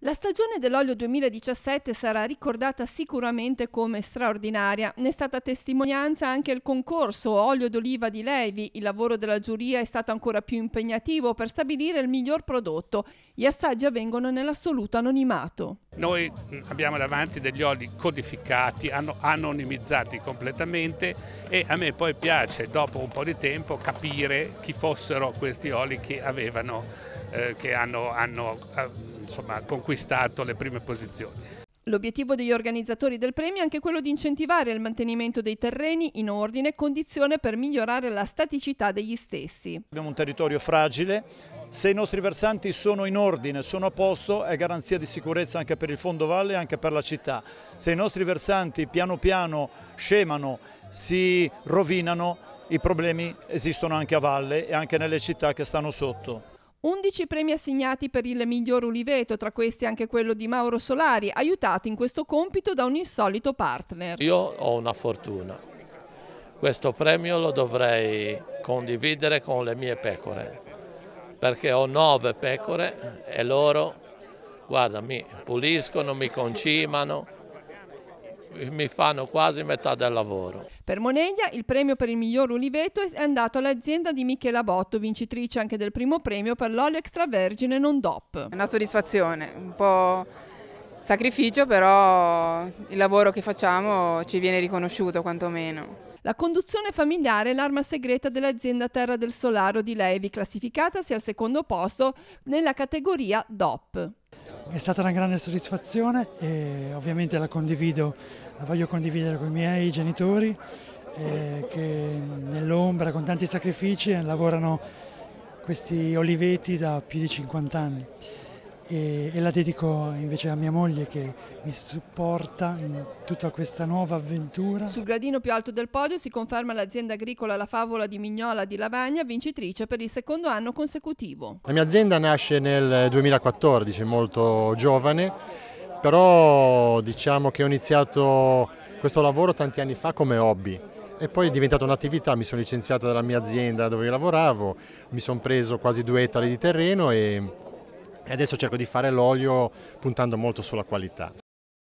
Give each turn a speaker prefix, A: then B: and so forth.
A: La stagione dell'olio 2017 sarà ricordata sicuramente come straordinaria. Ne è stata testimonianza anche il concorso Olio d'oliva di Levi. Il lavoro della giuria è stato ancora più impegnativo per stabilire il miglior prodotto. Gli assaggi avvengono nell'assoluto anonimato.
B: Noi abbiamo davanti degli oli codificati, anonimizzati completamente, e a me poi piace dopo un po' di tempo capire chi fossero questi oli che hanno conquistato le prime posizioni.
A: L'obiettivo degli organizzatori del premio è anche quello di incentivare il mantenimento dei terreni in ordine, condizione per migliorare la staticità degli stessi.
C: Abbiamo un territorio fragile, se i nostri versanti sono in ordine, sono a posto, è garanzia di sicurezza anche per il fondovalle e anche per la città. Se i nostri versanti piano piano scemano, si rovinano, i problemi esistono anche a valle e anche nelle città che stanno sotto.
A: 11 premi assegnati per il miglior uliveto, tra questi anche quello di Mauro Solari, aiutato in questo compito da un insolito partner.
D: Io ho una fortuna, questo premio lo dovrei condividere con le mie pecore, perché ho 9 pecore e loro, guarda, mi puliscono, mi concimano, mi fanno quasi metà del lavoro.
A: Per Moneglia il premio per il miglior uliveto è andato all'azienda di Michela Botto, vincitrice anche del primo premio per l'olio extravergine non DOP.
E: È una soddisfazione, un po' sacrificio, però il lavoro che facciamo ci viene riconosciuto quantomeno.
A: La conduzione familiare è l'arma segreta dell'azienda Terra del Solaro di Levi, classificatasi al secondo posto nella categoria DOP.
F: È stata una grande soddisfazione e ovviamente la voglio condividere con i miei genitori che nell'ombra con tanti sacrifici lavorano questi oliveti da più di 50 anni e la dedico invece a mia moglie che mi supporta in tutta questa nuova avventura.
A: Sul gradino più alto del podio si conferma l'azienda agricola La Favola di Mignola di Lavagna, vincitrice per il secondo anno consecutivo.
G: La mia azienda nasce nel 2014, molto giovane, però diciamo che ho iniziato questo lavoro tanti anni fa come hobby e poi è diventata un'attività. Mi sono licenziato dalla mia azienda dove io lavoravo, mi sono preso quasi 2 ettari di terreno e adesso cerco di fare l'olio puntando molto sulla qualità.